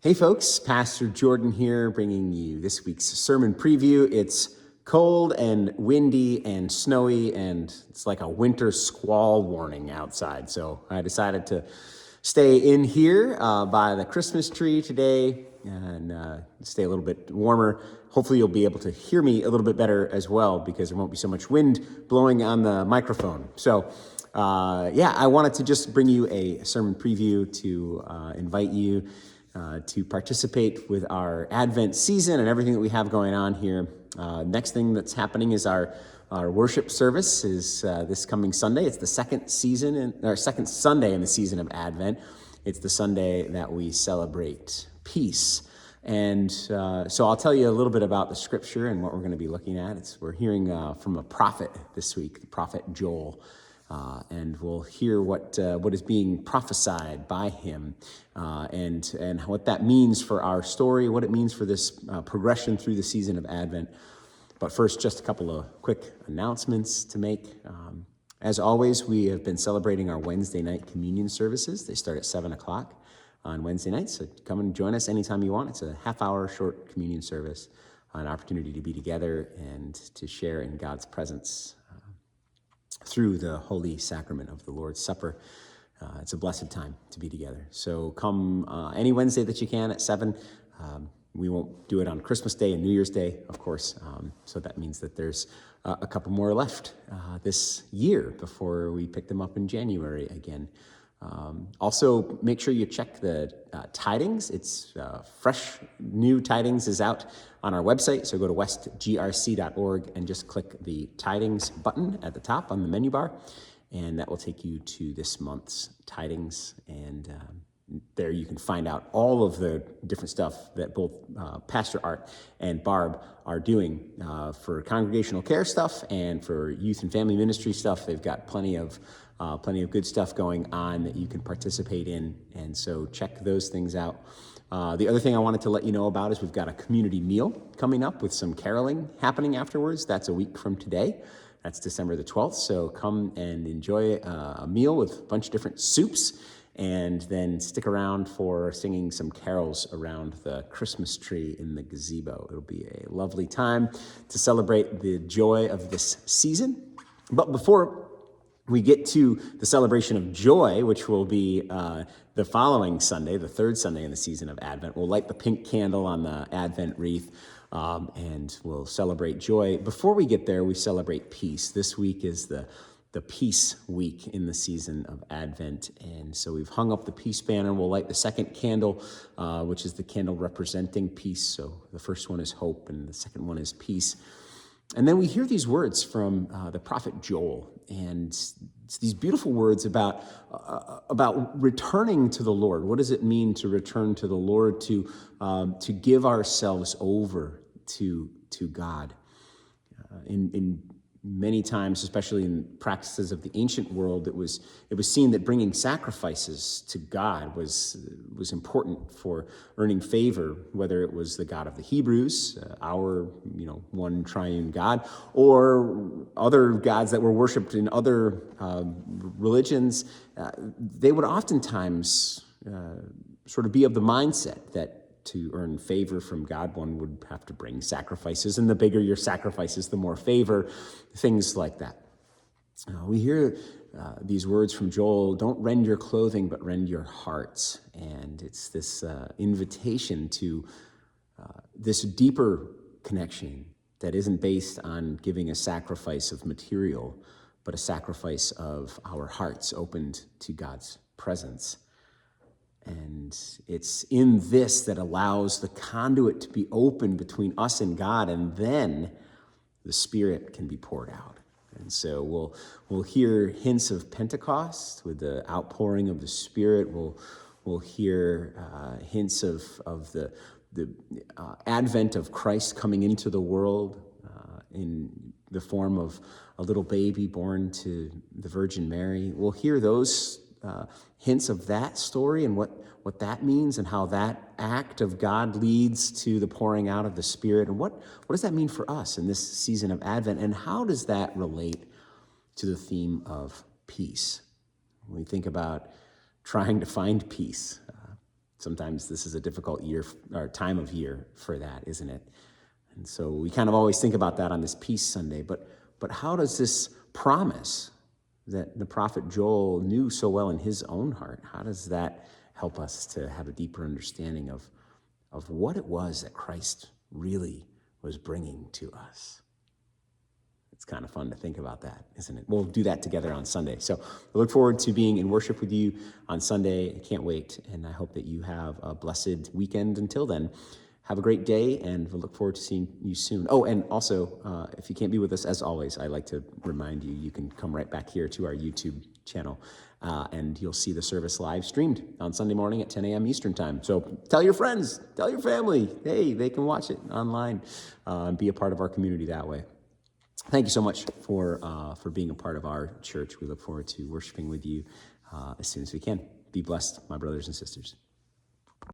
Hey folks, Pastor Jordan here bringing you this week's sermon preview. It's cold and windy and snowy and it's like a winter squall warning outside. So I decided to stay in here by the Christmas tree today and stay a little bit warmer. Hopefully you'll be able to hear me a little bit better as well because there won't be so much wind blowing on the microphone. So I wanted to just bring you a sermon preview to invite you to participate with our Advent season and everything that we have going on here. Next thing that's happening is our worship service is this coming Sunday. It's the second Sunday in the season of Advent. It's the Sunday that we celebrate peace. And so I'll tell you a little bit about the scripture and what we're going to be looking at. We're hearing from a prophet this week, the prophet Joel. And we'll hear what is being prophesied by him and what that means for our story, what it means for this progression through the season of Advent. But first, just a couple of quick announcements to make. As always, we have been celebrating our Wednesday night communion services. They start at 7 o'clock on Wednesday nights, so come and join us anytime you want. It's a half-hour short communion service, an opportunity to be together and to share in God's presence through the holy sacrament of the Lord's Supper. It's a blessed time to be together. So come any Wednesday that you can at 7. We won't do it on Christmas Day and New Year's Day, of course. So that means that there's a couple more left this year before we pick them up in January again. Also, make sure you check the tidings. It's fresh, new tidings is out on our website. So go to westgrc.org and just click the tidings button at the top on the menu bar. And that will take you to this month's tidings. And there you can find out all of the different stuff that both Pastor Art and Barb are doing for congregational care stuff and for youth and family ministry stuff. They've got plenty of good stuff going on that you can participate in, and so check those things out. The other thing I wanted to let you know about is we've got a community meal coming up with some caroling happening afterwards. That's a week from today. That's December the 12th, so come and enjoy a meal with a bunch of different soups, and then stick around for singing some carols around the Christmas tree in the gazebo. It'll be a lovely time to celebrate the joy of this season. But before we get to the celebration of joy, which will be the following Sunday, the third Sunday in the season of Advent, we'll light the pink candle on the Advent wreath, and we'll celebrate joy. Before we get there, we celebrate peace. This week is the peace week in the season of Advent. And so we've hung up the peace banner. We'll light the second candle, which is the candle representing peace. So the first one is hope and the second one is peace. And then we hear these words from the prophet Joel, and it's these beautiful words about returning to the Lord. What does it mean to return to the Lord, to give ourselves over to God? In many times, especially in practices of the ancient world, it was seen that bringing sacrifices to God was important for earning favor, whether it was the God of the Hebrews, our one triune God, or other gods that were worshipped in other religions. They would oftentimes sort of be of the mindset that to earn favor from God, one would have to bring sacrifices, and the bigger your sacrifices, the more favor, things like that. We hear these words from Joel: don't rend your clothing, but rend your hearts. And it's this invitation to this deeper connection that isn't based on giving a sacrifice of material, but a sacrifice of our hearts opened to God's presence. And it's in this that allows the conduit to be open between us and God, and then the Spirit can be poured out. And so we'll hear hints of Pentecost with the outpouring of the Spirit. We'll hear hints of the advent of Christ coming into the world in the form of a little baby born to the Virgin Mary. We'll hear those hints of that story and what that means, and how that act of God leads to the pouring out of the Spirit. And what does that mean for us in this season of Advent? And how does that relate to the theme of peace? When we think about trying to find peace, sometimes this is a difficult year or time of year for that, isn't it? And so we kind of always think about that on this Peace Sunday, but how does this promise that the prophet Joel knew so well in his own heart, how does that help us to have a deeper understanding of what it was that Christ really was bringing to us? It's kind of fun to think about that, isn't it? We'll do that together on Sunday. So I look forward to being in worship with you on Sunday. I can't wait, and I hope that you have a blessed weekend. Until then, have a great day, and we'll look forward to seeing you soon. Oh, and also, if you can't be with us, as always, I like to remind you, you can come right back here to our YouTube channel, and you'll see the service live streamed on Sunday morning at 10 a.m. Eastern time. So tell your friends, tell your family, hey, they can watch it online and be a part of our community that way. Thank you so much for being a part of our church. We look forward to worshiping with you as soon as we can. Be blessed, my brothers and sisters.